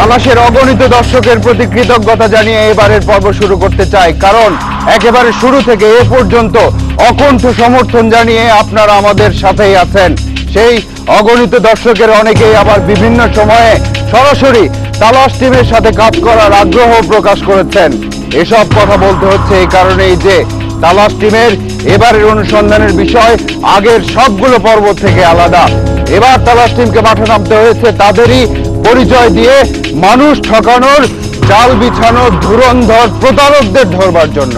তালাশের অগণিত দর্শকের প্রতি কৃতজ্ঞতা জানিয়ে এবারের পর্ব শুরু করতে চাই, কারণ একেবারে শুরু থেকে এ পর্যন্ত অকণ্ঠ সমর্থন জানিয়ে আপনারা আমাদের সাথেই আছেন। সেই অগণিত দর্শকের অনেকেই আবার বিভিন্ন সময়ে সরাসরি তালাশ টিমের সাথে কাজ করার আগ্রহ প্রকাশ করেছেন। এসব কথা বলতে হচ্ছে এই কারণেই যে তালাশ টিমের এবারের অনুসন্ধানের বিষয় আগের সবগুলো পর্ব থেকে আলাদা। এবার তালাশ টিমকে মাঠে নামতে হয়েছে তাদেরই পরিচয় দিয়ে মানুষ ঠকানোর জাল বিছানো ধুরন্ধর প্রতারকদের ধরবার জন্য।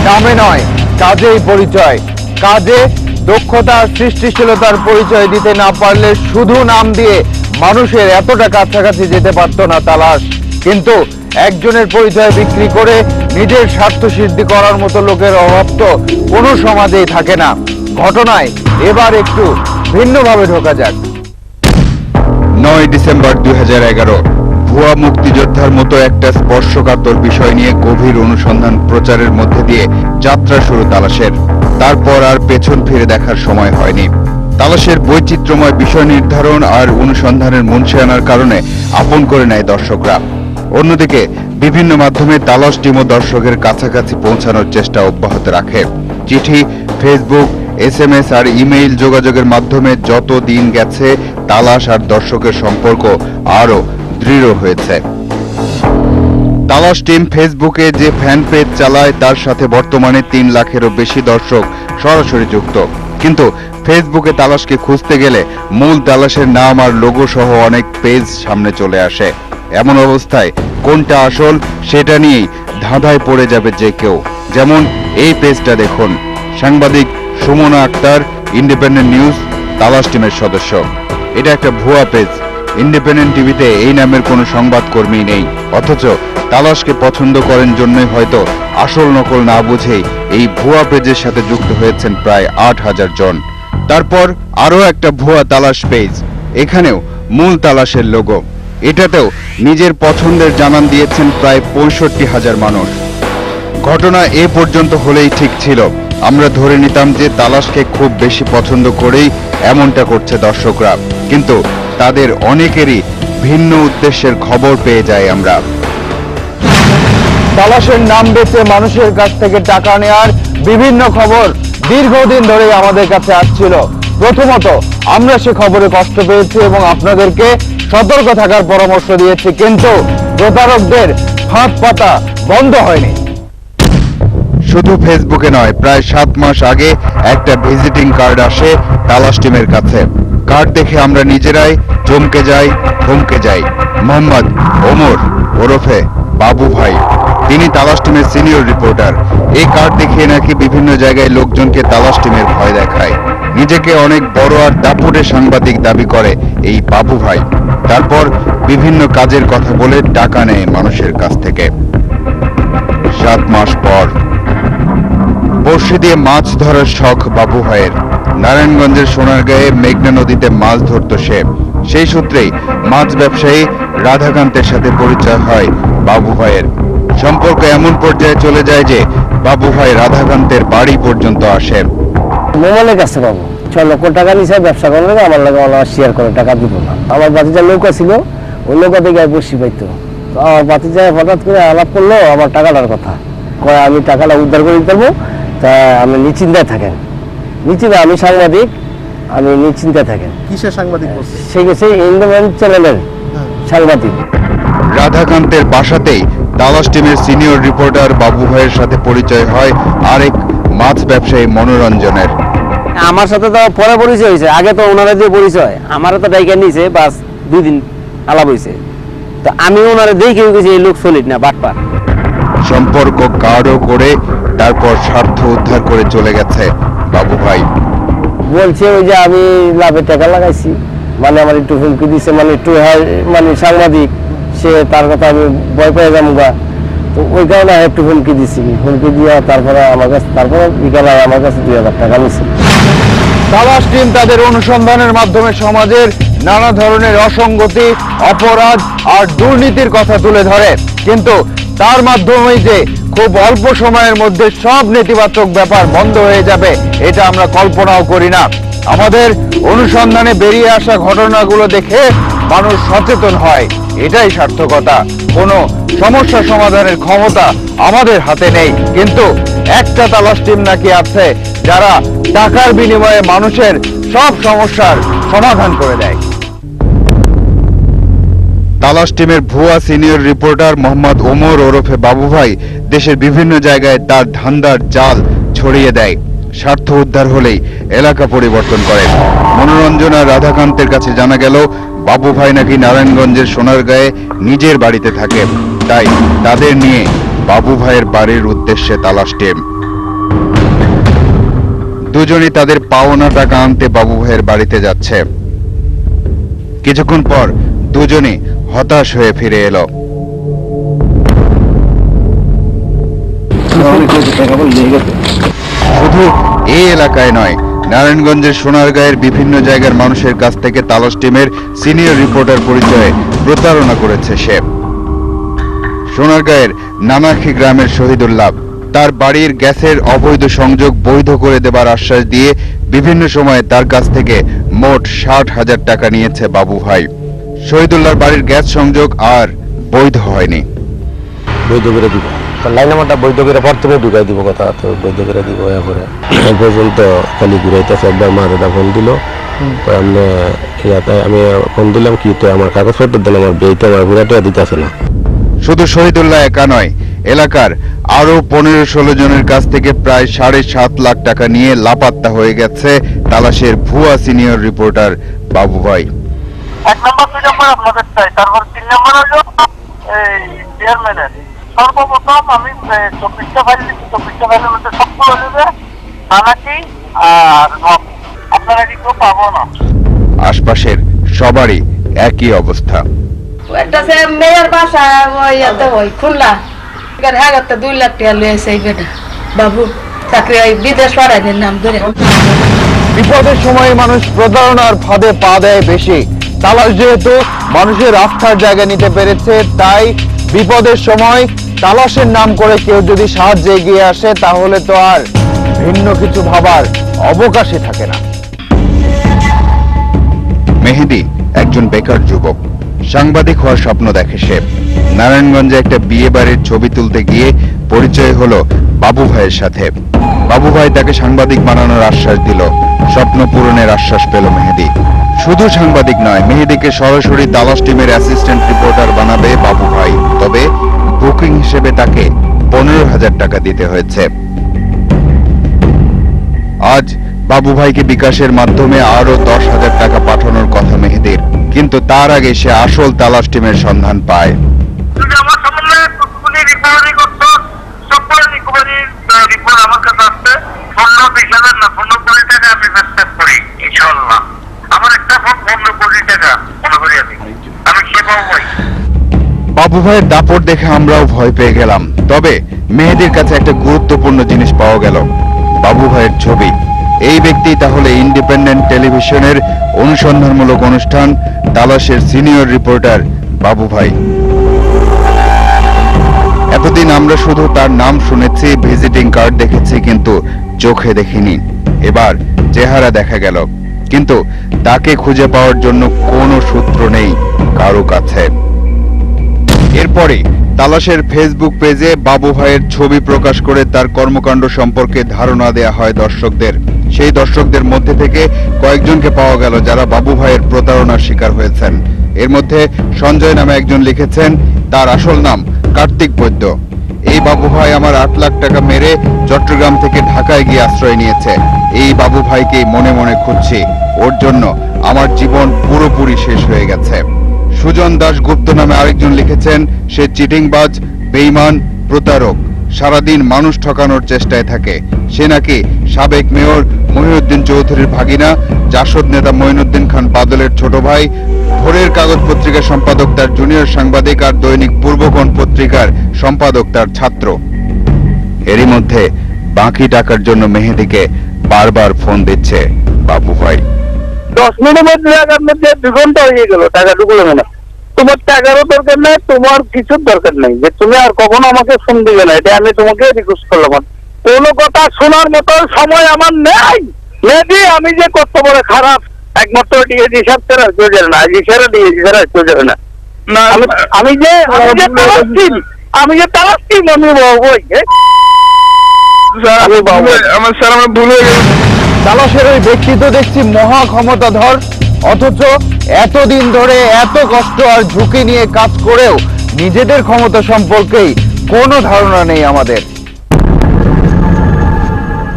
নামে নয়, কাজেই পরিচয়। কাজে দক্ষতা, সৃষ্টিশীলতার পরিচয় দিতে না পারলে শুধু নাম দিয়ে মানুষের এতটা কাছাকাছি যেতে পারত না তালাশ। কিন্তু একজনের পরিচয় বিক্রি করে নিজের স্বার্থ সিদ্ধি করার মতো লোকের অভাব তো কোনো সমাজেই থাকে না। ঘটনায় এবার একটু ভিন্নভাবে ঢোকা যাক। 9 ডিসেম্বর 2011 ভুয়া মুক্তিযোদ্ধার মতো একটা স্পর্শকাতর বিষয় নিয়ে গভীর অনুসন্ধান প্রচারের মধ্যে দিয়ে যাত্রা শুরু তালাশের। তারপর আর পেছন ফিরে দেখার সময় হয়নি। তালাশের বৈচিত্র্যময় বিষয় নির্ধারণ আর অনুসন্ধানের মুনশি আনার কারণে আপন করে নেয় দর্শকরা। অন্যদিকে বিভিন্ন মাধ্যমে তালাশ টিমও দর্শকের কাছাকাছি পৌঁছানোর চেষ্টা অব্যাহত রাখে। চিঠি, ফেসবুক, SMS আর ইমেইল যোগাযোগের মাধ্যমে যত দিন গেছে তালাশ আর দর্শকের সম্পর্ক আরো দৃঢ় হয়েছে। তালাশ টিম ফেসবুকে যে ফ্যান পেজ চালায় তার সাথে বর্তমানে 3 লাখেরও বেশি দর্শক সরাসরি যুক্ত। কিন্তু ফেসবুকে তালাশকে খুঁজতে গেলে মূল তালাশের নাম আর লোগো সহ অনেক পেজ সামনে চলে আসে। এমন অবস্থায় কোনটা আসল সেটা নিয়েই ধাঁধায় পড়ে যাবে যে কেউ। যেমন এই পেজটা দেখুন, সাংবাদিক সুমনা আক্তার, ইন্ডিপেন্ডেন্ট নিউজ, তালাশ টিমের সদস্য। এটা একটা ভুয়া পেজ। ইন্ডিপেন্ডেন্ট টিভিতে এই নামের কোনো সংবাদকর্মী নেই, অথচ তালাশকে পছন্দ করেন জন্যই হয়তো আসল নকল না বুঝেই এই ভুয়া পেজের সাথে যুক্ত হয়েছেন প্রায় 8,000 জন। তারপর আরও একটা ভুয়া তালাশ পেজ, এখানেও মূল তালাশের লোগো। এটাতেও নিজের পছন্দের জানান দিয়েছেন প্রায় 65,000 মানুষ। ঘটনা এ পর্যন্ত হলেই ঠিক ছিল। আমরা ধরে নিতাম যে তালাশকে খুব বেশি পছন্দ করেই এমনটা করছে দর্শকরা, কিন্তু তাদের অনেকেরই ভিন্ন উদ্দেশ্যের খবর পেয়ে যাই আমরা। তালাশের নাম বেচে মানুষের কাছ থেকে টাকা নেওয়ার বিভিন্ন খবর দীর্ঘদিন ধরেই আমাদের কাছে আসছিল। প্রথমত আমরা সে খবরে কষ্ট পেয়েছি এবং আপনাদেরকে সতর্ক থাকার পরামর্শ দিয়েছি, কিন্তু প্রতারকদের ফাঁদ পাতা বন্ধ হয়নি। শুধু ফেসবুকে নয়, প্রায় 7 মাস আগে একটা ভিজিটিং কার্ড আসে তালাশ টিমের কাছে। কার্ড দেখে আমরা নিজেরাই চমকে যাই, থমকে যাই। মোহাম্মদ ওমর ওরফে বাবু ভাই, তিনি তালাশ টিমের সিনিয়র রিপোর্টার। এই কার্ড দেখিয়ে নাকি বিভিন্ন জায়গায় লোকজনকে তালাশ টিমের ভয় দেখায়। নিজেকে অনেক বড় আর দাপুটে সাংবাদিক দাবি করে এই বাবু ভাই। তারপর বিভিন্ন কাজের কথা বলে টাকা নেয় মানুষের কাছ থেকে। 7 মাস পর বড়শি দিয়ে মাছ ধরার শখ বাবু ভাইয়ের। নারায়ণগঞ্জের সোনারগাঁয়ে মেঘনা নদীতে মাছ ধরত সে। সেই সূত্রেই মাছ ব্যবসায়ী রাধাকান্তের সাথে পরিচয় হয় বাবু ভাইয়ের। সম্পর্ক এমন পর্যায়ে চলে যায় যে বাবু ভাই রাধাকান্তের বাড়ি পর্যন্ত আসে। মোবাইলের কাছে পাবো 6 লক্ষ টাকা নিচে ব্যবসা করলে আমার লাগে শেয়ার করে টাকা দিব না। আমার বাতিজা নৌকা ছিল, ওই নৌকা থেকে বসি পাইতো। আমার বাতিজা হঠাৎ করে আলাপ করলো আমার টাকাটার কথা, কয় আমি টাকাটা উদ্ধার করে দিতে পারবো, তা আপনি নিশ্চিন্তায় থাকেন। নিশ্চিন্তা, আমি সাংবাদিক, আমি নিশ্চিন্তায় থাকেন। কিসের সাংবাদিক? সে গেছে ইন্ডিপেন্ডেন্ট চ্যানেলের সাংবাদিক। রাধাকান্তের বাসাতেই তালাশ টিমের সিনিয়র রিপোর্টার বাবু ভাইয়ের সাথে পরিচয় হয় আরেক মাছ ব্যবসায়ী মনোরঞ্জনের। আমার সাথে তো পরে পরিচয় হয়েছে, আগে তো ওনারা যে পরিচয় আমারও তো ডাইকা নিয়েছে, বাস 2 দিন আলাপ হয়েছে। তো আমি ওনারা দেখে গেছি এই লোক সলিড না, বাটপার। সম্পর্ক গাঢ় করে তারপর স্বার্থ উদ্ধার করে চলে গেছে বাবু ভাই। বলছে ওই যে আমি লাভে টাকা লাগাইছি, মানে আমার একটু হুমকি দিছে, মানে একটু মানে সাংবাদিক সে তার কথা আমি ভয় পেয়ে যাবো গা। তো ওই কারণে একটু হুমকি দিছি, হুমকি দিয়া তারপরে আমার কাছে, তারপরে বিকালে আমার কাছে 2000 টাকা নিছে। তালাশ টিম তাদের অনুসন্ধানের মাধ্যমে সমাজের নানা ধরনের অসঙ্গতি, অপরাধ আর দুর্নীতির কথা তুলে ধরে, কিন্তু তার মাধ্যমেই যে খুব অল্প সময়ের মধ্যে সব নেতিবাচক ব্যাপার বন্ধ হয়ে যাবে এটা আমরা কল্পনাও করি না। আমাদের অনুসন্ধানে বেরিয়ে আসা ঘটনাগুলো দেখে মানুষ সচেতন হয়, এটাই সার্থকতা। কোনো সমস্যা সমাধানের ক্ষমতা আমাদের হাতে নেই, কিন্তু একটা তালাশ টিম নাকি আছে যারা টাকার বিনিময়ে মানুষের সব সমস্যার সমাধান করে দেয়। তালাশ টিমের ভুয়া সিনিয়র রিপোর্টার মোহাম্মদ ওমর ওরফে বাবু ভাই দেশের বিভিন্ন জায়গায় তার ধান্দার জাল ছড়িয়ে দেয়। স্বার্থ উদ্ধার হলেই এলাকা পরিবর্তন করেন। মনোরঞ্জন আর রাধাকান্তের কাছে জানা গেল বাবু ভাই নাকি নারায়ণগঞ্জের সোনারগাঁয়ে নিজের বাড়িতে থাকে, তাই তাদের নিয়ে বাবু ভাইয়ের বাড়ির উদ্দেশ্যে তালাশ টিম। দুজনই তাদের পাওনা টাকা আনতে বাবু ভাইয়ের বাড়িতে যাচ্ছে। কিছুক্ষণ পর দুজনই হতাশ হয়ে ফিরে এলো। শুধু এই এলাকায় নয়, নারায়ণগঞ্জের সোনারগাঁয়ের বিভিন্ন জায়গার মানুষের কাছ থেকে তালাশ টিমের সিনিয়র রিপোর্টার পরিচয়ে প্রতারণা করেছে সে। সোনারগাঁয়ের নানাখি গ্রামের শহীদুল্লাহ তার বাড়ির গ্যাসের অবৈধ সংযোগ বৈধ করে দেবার আশ্বাস দিয়ে বিভিন্ন সময়ে তার কাছ থেকে মোট 60,000 টাকা নিয়েছে বাবু ভাই। শহীদুল্লাহর বাড়ির গ্যাস সংযোগ আর বৈধ হয়নি। বৈধ করে দিব, লাইন নাম্বারটা বৈধ করে প্রথমে ঢুকাই দিব, কথা তো বৈধ করে দিব। এরপরে এই পর্যন্ত খালি ঘুরাইতেছে। একবার মা দাদা ফোন দিল, আমি ফোন দিলাম কি তো আমার কাগজপত্র দিলাম, আমার বেইতে আমার ঘুরাটা দিতেছে না। শুধু শহীদুল্লাহ একা নয়, এলাকার আরো 15-16 জনের কাছ থেকে প্রায় 7.5 লাখ টাকা নিয়ে লাপাত্তা হয়ে গেছে তালাশের ভুয়া সিনিয়র রিপোর্টার বাবু ভাই। 1 নম্বর 2 নম্বর আপনাদের চাই, তারপর 3 নম্বর হলো এই চেয়ারম্যানের। সর্বপ্রথম আমি 24টা ফাইল দিচ্ছি, 24টা ফাইলের মধ্যে সবগুলো হলে থানাকি আর আপনারা কি কেউ পাবো না। আশপাশের সবারই একই অবস্থা। একটা সে মেয়ের বাসা ওই এতে ওই খুলনা হ্যাঁ 2 লাখ টাকা লয়েছে এই বেটা বাবু, চাকরি ওই বিদেশ পাড়াইদের নাম ধরে। বিপদের সময় মানুষ প্রতারণার ফাঁদে পা দেয় বেশি। তালাশ যেহেতু মানুষের আস্থার জায়গা নিতে পেরেছে, তাই বিপদের সময় তালাশের নাম করে কেউ যদি সাহায্যে এগিয়ে আসে তাহলে তো আর ভিন্ন কিছু ভাবার অবকাশই থাকে না। মেহেদী একজন বেকার যুবক, সাংবাদিক হওয়ার স্বপ্ন দেখে সে। নারায়ণগঞ্জে একটা বিয়ে বাড়ির ছবি তুলতে গিয়ে পরিচয় হলো বাবু ভাইয়ের সাথে। বাবু ভাই তাকে সাংবাদিক বানানোর আশ্বাস দিল। স্বপ্ন পূরণের আশ্বাস পেল মেহেদী। শুধু সাংবাদিক নয়, মেহেদীকে সরাসরি তালাশ টিমের অ্যাসিস্ট্যান্ট রিপোর্টার বানাবে বাবু ভাই। তবে বুকিং হিসেবে তাকে 15,000 টাকা দিতে হয়েছে। আজ বাবু ভাইকে বিকাশের মাধ্যমে আরো 10,000 টাকা পাঠানোর কথা মেহেদীর, কিন্তু তার আগে সে আসল তালাশ টিমের সন্ধান পায়। যদি আমার সম্বন্ধে কতগুলি রিকভারি করতো, সবগুলো রিকভারির রিপোর্ট আমার কাছে আসছে। 15-20,000 না, 15 কোটি টাকা আমি ব্যবসা করি ইনশাল্লাহ। আমার একটা ফোন 15 কোটি টাকা মনে করি আমি সে পাবো ভাই। বাবু ভাইয়ের দাপট দেখে আমরাও ভয় পেয়ে গেলাম। তবে মেহেদীর কাছে একটা গুরুত্বপূর্ণ জিনিস পাওয়া গেল, বাবু ভাইয়ের ছবি। এই ব্যক্তি তাহলে ইন্ডিপেন্ডেন্ট টেলিভিশনের অনুসন্ধানমূলক অনুষ্ঠান তালাশের সিনিয়র রিপোর্টার বাবু ভাই। এতদিন আমরা শুধু তার নাম শুনেছি, ভিজিটিং কার্ড দেখেছি, কিন্তু চোখে দেখিনি। এবার চেহারা দেখা গেল, কিন্তু তাকে খুঁজে পাওয়ার জন্য কোনো সূত্র নেই কারো কাছে। এরপরে তালাশের ফেসবুক পেজে বাবু ভাইয়ের ছবি প্রকাশ করে তার কর্মকাণ্ড সম্পর্কে ধারণা দেয়া হয় দর্শকদের। সেই দর্শকদের মধ্যে থেকে কয়েকজনকে পাওয়া গেল যারা বাবু ভাইয়ের প্রতারণার শিকার হয়েছেন। এর মধ্যে সঞ্জয় নামে একজন লিখেছেন, তার আসল নাম কার্তিক বৈদ্য। এই বাবু ভাই আমার 8 লাখ টাকা মেরে চট্টগ্রাম থেকে ঢাকায় গিয়ে আশ্রয় নিয়েছে। এই বাবু ভাইকে মনে মনে খুঁজছি, ওর জন্য আমার জীবন পুরোপুরি শেষ হয়ে গেছে। সুজন দাশগুপ্ত নামে আরেকজন লিখেছেন, সে চিটিংবাজ, বেঈমান, প্রতারক, সারাদিন মানুষ ঠকানোর চেষ্টায় থাকে। সে নাকি সাবেক মেয়র মহিউদ্দিন চৌধুরীর ভাগিনা, জাসদ নেতা মঈনুদ্দিন খান বাদলের ছোট ভাই, ভোরের কাগজ পত্রিকার সম্পাদক তার জুনিয়র সাংবাদিক আর দৈনিক পূর্বকোণ পত্রিকার সম্পাদক তার ছাত্র। এরই মধ্যে বাকি টাকার জন্য মেহেদীকে বারবার ফোন দিচ্ছে বাবু ভাই। 10 মিনিটের টাকার মধ্যে 2 ঘন্টা হয়ে গেল, টাকা ঢুকলো না। তোমার টাকারও দরকার নাই, তোমার কিছুর দরকার নাই, যে তুমি আর কখনো আমাকে ফোন দিবে না, এটা আমি তোমাকে রিকোয়েস্ট করলাম। কোনো কথা শোনার মতো সময় আমার নেই। মেহেদী, আমি যে কত বড় খারাপ, একমাত্র ডিএজি সাহেব ছাড়া কেউ জানে না, আইজি ছাড়া ডিএজি ছাড়া কেউ জানে না। আমি যে তালাচ্ছি আমি তালাশের ওই ব্যক্তি তো দেখছি মহা ক্ষমতাধর, অথচ এতদিন ধরে এত কষ্ট আর ঝুঁকি নিয়ে কাজ করেও নিজেদের ক্ষমতা সম্পর্কেই কোনো ধারণা নেই আমাদের।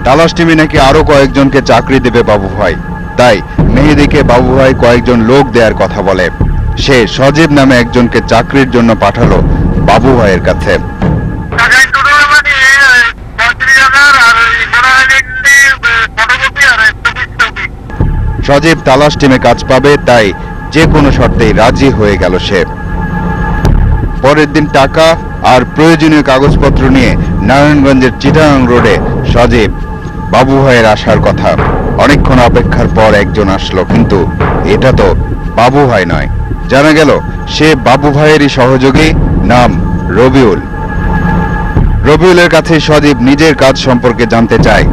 তালাশ টিমে নাকি আরো কয়েকজনকে চাকরি দেবে বাবু ভাই, তাই মেহেদীকে বাবু ভাই কয়েকজন লোক দেওয়ার কথা বলে। সে সজীব নামে একজনকে চাকরির জন্য পাঠালো বাবু ভাইয়ের কাছে। টাকা টোটাল মানে 35,000 আর ফটোকপি আর ছবি। সজীব তালাশ টিমে কাজ পাবে, তাই যে কোনো শর্তেই রাজি হয়ে গেল সে। পরের দিন টাকা আর প্রয়োজনীয় কাগজপত্র নিয়ে নারায়ণগঞ্জের চিটাগাং রোডে সজীব বাবু ভাইয়ের আসার কথা। অনেকক্ষণ অপেক্ষার পর একজন আসলো, কিন্তু এটা তো বাবু ভাই নয়। জানা গেল সে বাবু ভাইয়েরই সহযোগী, নাম রবিউল। রবিউলের কাছে সজীব নিজের কাজ সম্পর্কে জানতে চায়।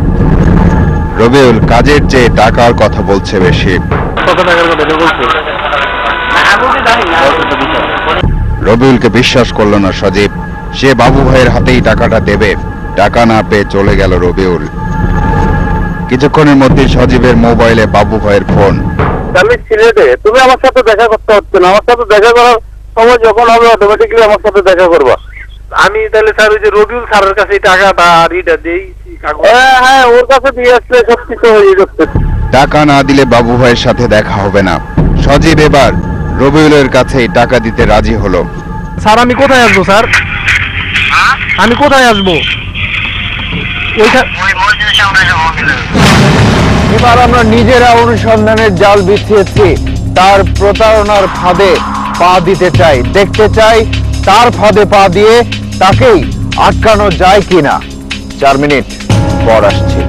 রবিউল কাজের চেয়ে টাকার কথা বলছে বেশি। রবিউলকে বিশ্বাস করলো না সজীব, সে বাবু ভাইয়ের হাতেই টাকাটা দেবে। টাকা না পেয়ে চলে গেল রবিউল। কিছুক্ষণের মধ্যে সজীবের মোবাইলে বাবু ভাইয়ের ফোন। আমি সিলেটে, তুমি আমার সাথে দেখা করতে হচ্ছে না, আমার সাথে দেখা করার সময় যখন হবে অটোমেটিক্যালি আমার সাথে দেখা করবা। আমি তাহলে স্যার ওই যে রবিউল স্যারের কাছে টাকা বা রিটা দেই, হ্যাঁ, ওর কাছে দিয়ে আসলে সবকিছু হয়ে যাচ্ছে। টাকা না দিলে বাবু ভাইয়ের সাথে দেখা হবে না। সজীব এবার রবিউলের কাছেই টাকা দিতে রাজি হলো। স্যার আমি কোথায় আসবো স্যার? আমি কোথায় আসবো? ওই মসজিদের সামনে এসে ফোন দিলেন। এবার আমরা নিজেরা অনুসন্ধানের জাল বিছিয়েছি, তার প্রতারণার ফাঁদে পা দিতে চাই, দেখতে চাই তার ফাঁদে পা দিয়ে তাকেই আটকানো যায় কিনা। 4 মিনিট পর আসছি।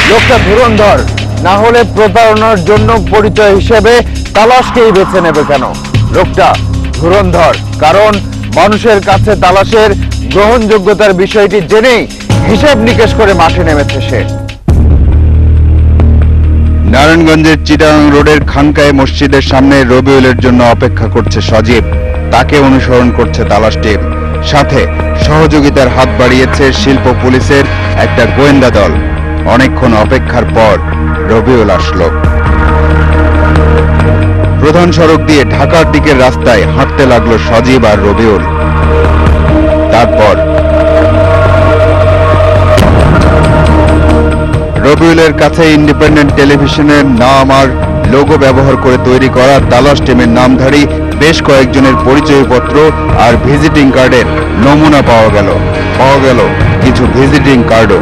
লোকটা ধুরন্ধর, না হলে প্রতারণার জন্য পরিচয় হিসেবে তালাশকেই বেছে নেবে কেন? লোকটা ধুরন্ধর, কারণ মানুষের কাছে তালাশের গ্রহণযোগ্যতার বিষয়টি জেনেই হিসেব নিকেশ করে মাঠে নেমেছে সে। নারায়ণগঞ্জের চিটাগাং রোডের খানকায়ে মসজিদের সামনে রবিউলের জন্য অপেক্ষা করছে সজীব। তাকে অনুসরণ করছে তালাশ টিম, সাথে সহযোগিতার হাত বাড়িয়েছে শিল্প পুলিশের একটা গোয়েন্দা দল। অনেকক্ষণ অপেক্ষার পর রবিউল আসলো। প্রধান সড়ক দিয়ে ঢাকার দিকের রাস্তায় হাঁটতে লাগলো সজীব আর রবিউল। তারপর রবিউলের কাছে ইন্ডিপেন্ডেন্ট টেলিভিশনের নাম আর লোগো ব্যবহার করে তৈরি করা তালাশ টিমের নামধারী বেশ কয়েকজনের পরিচয়পত্র আর ভিজিটিং কার্ডের নমুনা পাওয়া গেল কিছু ভিজিটিং কার্ডও।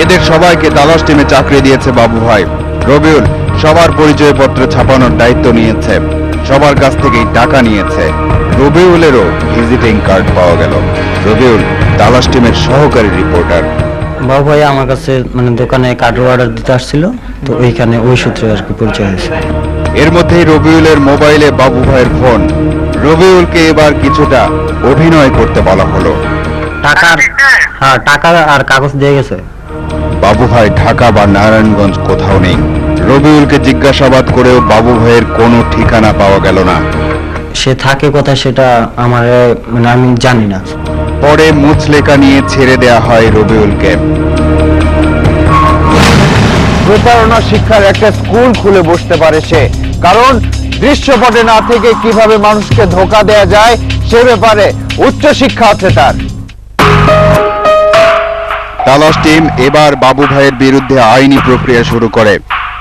এদের সবাইকে তালাশ টিমে চাকরি দিয়েছে বাবু ভাই। রবিউল সবার পরিচয়পত্র ছাপানোর দায়িত্ব নিয়েছে, সবার কাছ থেকেই টাকা নিয়েছে। রবিউলেরও ভিজিটিং কার্ড পাওয়া গেল। রবিউল তালাশ টিমের সহকারী রিপোর্টার। বাবু ভাই আমার কাছে মানে দোকানে কার্ড অর্ডার দিতে আসছিল, তো ওইখানে ওই সূত্রে আর কি পরিচয় হয়েছে। এর মধ্যেই রবিউলের মোবাইলে বাবু ভাইয়ের ফোন। রবিউলকে এবার কিছুটা অভিনয় করতে বলা হলো। হ্যাঁ, টাকা আর কাগজ দিয়ে গেছে। বাবু ভাই ঢাকা বা নারায়ণগঞ্জ কোথাও নেই। রবিউলকে জিজ্ঞাসাবাদ করেও বাবু ভাইয়ের কোনো ঠিকানা পাওয়া গেল না। সে থাকে কোথায় সেটা আমার মানে আমি জানি না। পরে মুচলেকা নিয়ে ছেড়ে দেয়া হয় রবিউলকে। প্রতারণা শিক্ষার একটা স্কুল খুলে বসতে পারে সে, কারণ দৃশ্যপটে না থেকে কিভাবে মানুষকে ধোঁকা দেয়া যায় সে ব্যাপারে উচ্চ শিক্ষা আছে তার। তালাশ টিম এবার বাবু ভাইয়ের বিরুদ্ধে আইনি প্রক্রিয়া শুরু করে।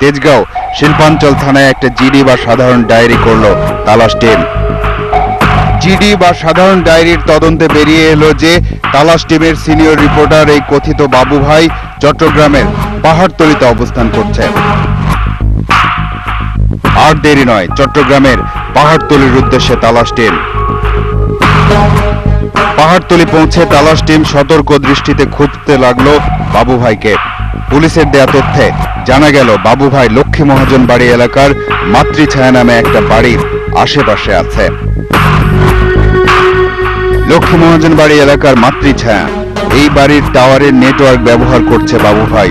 তেজগাঁও শিল্পাঞ্চল থানায় একটা জিডি বা সাধারণ ডায়েরি করলো তালাশ টিম। জিডি বা সাধারণ ডায়েরির তদন্তে বেরিয়ে এলো যে তালাশ টিমের সিনিয়র রিপোর্টার এই কথিত বাবু ভাই চট্টগ্রামের পাহাড়তলীতে অবস্থান করছে। আর দেরি নয়, চট্টগ্রামের পাহাড়তলীর উদ্দেশ্যে তালাশ টিম। পাহাড়তলী পৌঁছে তালাশ টিম সতর্ক দৃষ্টিতে খুঁজতে লাগলো বাবু ভাইকে। পুলিশের দেয়া তথ্যে জানা গেল বাবু ভাই লক্ষ্মী মহাজন বাড়ি এলাকার মাতৃছায়া নামে একটা বাড়ির আশেপাশে আছে। লক্ষ্মী মহাজন বাড়ি এলাকার মাতৃছায়া, এই বাড়ির টাওয়ারের নেটওয়ার্ক ব্যবহার করছে বাবু ভাই,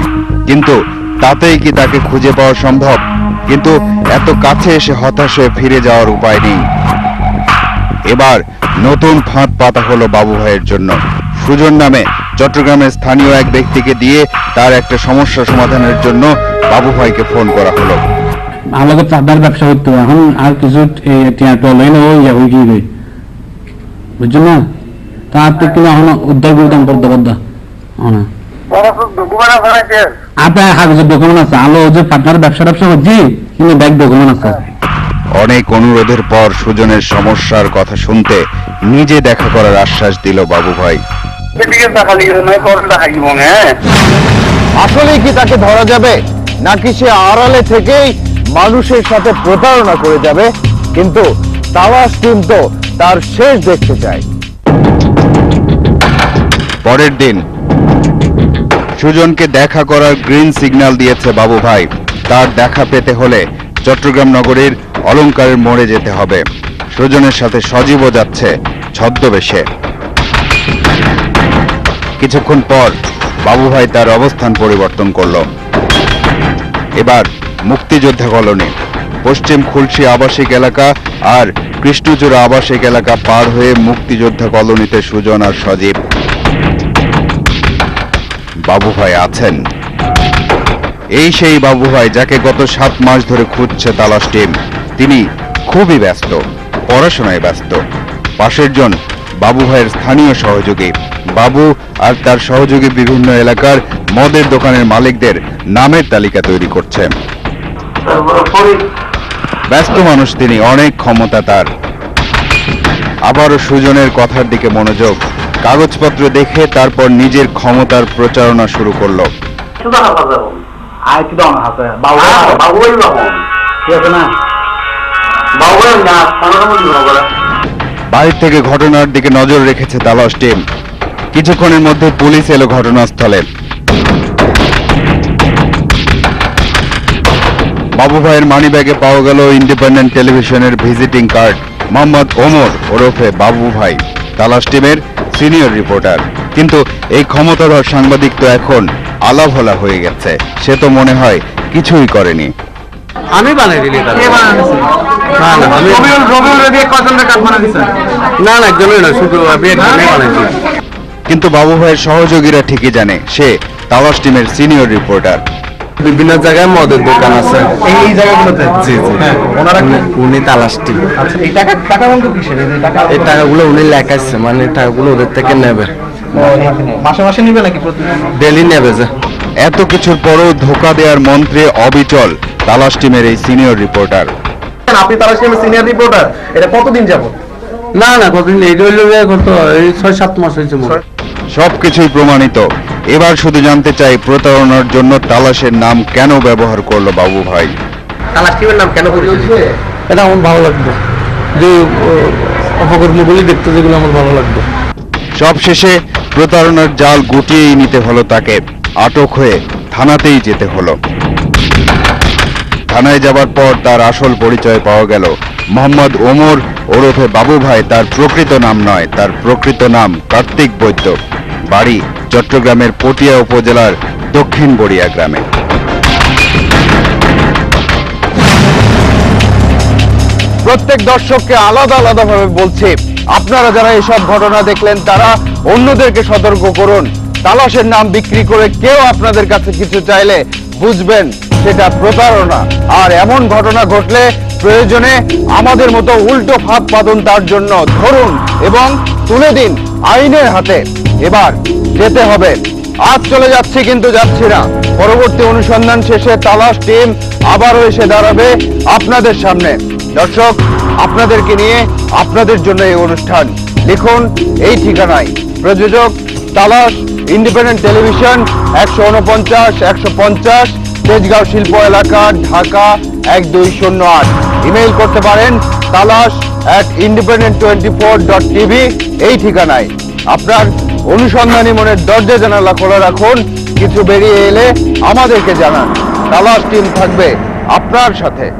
কিন্তু তাতেই কি তাকে খুঁজে পাওয়া সম্ভব? কিন্তু এত কাছে এসে হতাশ হয়ে ফিরে যাওয়ার উপায় নেই। এবার নতুন ফাঁদ পাতা হলো বাবু ভাইয়ের জন্য। সুজন নামে চট্টগ্রামের স্থানীয় এক ব্যক্তিকে দিয়ে তার একটা সমস্যা সমাধানের জন্য বাবু ভাইকে ফোন করা হলো। আমাকে চাঁদার ব্যবসা করতে হবে, এখন আর কিছু টলই না, ওই যাবো কি রে, বুঝছো না? তার তো কিনা এখন উদ্ধার করতাম করতে করতে আপনার কাগজের ডকুমেন্ট আছে, আলো যে পার্টনার ব্যবসা করছি কিন্তু ব্যাগ ডকুমেন্ট আছে। অনেক অনুরোধের পর সুজনের সমস্যার কথা শুনতে নিজে দেখা করার আশ্বাস দিল বাবু ভাই। আসলেই কি তাকে ধরা যাবে, নাকি সে আড়ালে থেকেই মানুষের সাথে প্রতারণা করে যাবে? কিন্তু তালাশ টিম তো তার শেষ দেখতে চায়। পরের দিন সুজনকে দেখা করার গ্রিন সিগন্যাল দিয়েছে বাবু ভাই। তার দেখা পেতে হলে চট্টগ্রাম নগরীর অলংকারের মোড়ে যেতে হবে। সুজনের সাথে সজীবও যাচ্ছে ছদ্মবেশে। কিছুক্ষণ পর বাবু ভাই তার অবস্থান পরিবর্তন করল। এবার মুক্তিযোদ্ধা কলোনি, পশ্চিম খুলশী আবাসিক এলাকা আর কৃষ্ণচূড়া আবাসিক এলাকা পার হয়ে মুক্তিযোদ্ধা কলোনিতে সুজন আর সজীব। বাবু ভাই আছেন। এই সেই বাবু ভাই যাকে গত 7 মাস ধরে খুঁজছে তালাশ টিম। তিনি খুবই ব্যস্ত, পড়াশোনায় ব্যস্ত। পাশের জন বাবু ভাইয়ের স্থানীয় সহযোগী। বাবু আর তার সহযোগী বিভিন্ন এলাকার মদের দোকানের মালিকদের নামের তালিকা তৈরি করছে। ব্যস্ত মানুষ তিনি, অনেক ক্ষমতা তার। আবারও সুজনের কথার দিকে মনোযোগ। কাগজপত্র দেখে তারপর নিজের ক্ষমতার প্রচারণা শুরু করলো। বাইরে থেকে ঘটনার দিকে নজর রেখেছে তালাশ টিম। কিছুক্ষণের মধ্যে পুলিশ এলো ঘটনাস্থলে। বাবু ভাইয়ের মানিব্যাগে পাওয়া গেল ইন্ডিপেন্ডেন্ট টেলিভিশনের ভিজিটিং কার্ড। মোহাম্মদ ওমর ওরফে বাবু ভাই তালাশ টিমের সিনিয়র রিপোর্টার। কিন্তু এই ক্ষমতাধর সাংবাদিক তো এখন আলাভোলা হয়ে গেছে। সে তো মনে হয় কিছুই করেনি। আমি বানাই দিলি না একজনই না, শুধু আমি একজনই বানাইছি। কিন্তু বাবু ভাইয়ের সহযোগীরা ঠিকই জানে সে তালাশ টিমের সিনিয়র রিপোর্টার। বিভিন্ন জায়গায় মদের দোকান আছে এই জায়গাগুলোতে। জি জি, উনি তালাশ টিম। এই টাকা বন্ধ কিসের? এই টাকাগুলো উনি লেখাচ্ছে, মানে টাকাগুলো ওদের থেকে নেবে। মাসে মাসে নিবে নাকি ডেলি নেবে? যে এত কিছুর পরও ধোঁকা দেওয়ার মন্ত্রে অবিচল তালাশ টিমের এই সিনিয়র রিপোর্টার। আপনি তালাশ টিমের সিনিয়র রিপোর্টার, এটা কতদিন যাবত? না কতদিন, এই কত, এই 6-7 মাস হয়েছে। সবকিছুই প্রমাণিত। এবার শুধু জানতে চাই প্রতারণার জন্য তালাশের নাম কেন ব্যবহার করলো বাবু ভাই। তালাশ টিমের নাম কেন বলছে? এটা আমার ভালো লাগতো, যে অপকর্মগুলি দেখতে, যেগুলো আমার ভালো লাগতো। সবশেষে প্রতারণার জাল গুটিয়েই নিতে হলো তাকে। আটক হয়ে থানাতেই যেতে হলো। থানায় যাবার পর তার আসল পরিচয় পাওয়া গেল। মোহাম্মদ ওমর ওরফে বাবু ভাই তার প্রকৃত নাম নয়, তার প্রকৃত নাম কার্তিক বৈদ্য। বাড়ি চট্টগ্রামের পটিয়া উপজেলার দক্ষিণ বড়িয়া গ্রামে। প্রত্যেক দর্শককে আলাদা আলাদা ভাবে বলছি, আপনারা যারা এসব ঘটনা দেখলেন তারা অন্যদেরকে সতর্ক করুন। তালাশের নাম বিক্রি করে কেউ আপনাদের কাছে কিছু চাইলে বুঝবেন সেটা প্রতারণা। আর এমন ঘটনা ঘটলে প্রয়োজনে আমাদের মতো উল্টো ফাঁদ পাতুন তার জন্য, ধরুন এবং তুলে দিন আইনের হাতে। এবার যেতে হবে আজ চলে যাচ্ছি কিন্তু যাচ্ছি না। পরবর্তী অনুসন্ধান শেষে তালাশ টিম আবারও এসে দাঁড়াবে আপনাদের সামনে। দর্শক, আপনাদেরকে নিয়ে আপনাদের জন্য এই অনুষ্ঠান। লিখুন এই ঠিকানায়। প্রযোজক তালাশ, ইন্ডিপেন্ডেন্ট টেলিভিশন, 149-150 তেজগাঁও শিল্প এলাকা, ঢাকা 1208। ইমেইল করতে পারেন talas@independent24.tv এই ঠিকানায়। আপনার অনুসন্ধানী মনের দরজা জানালা খোলা রাখুন। কিছু বেরিয়ে এলে আমাদেরকে জানান। তালাশ টিম থাকবে আপনার সাথে।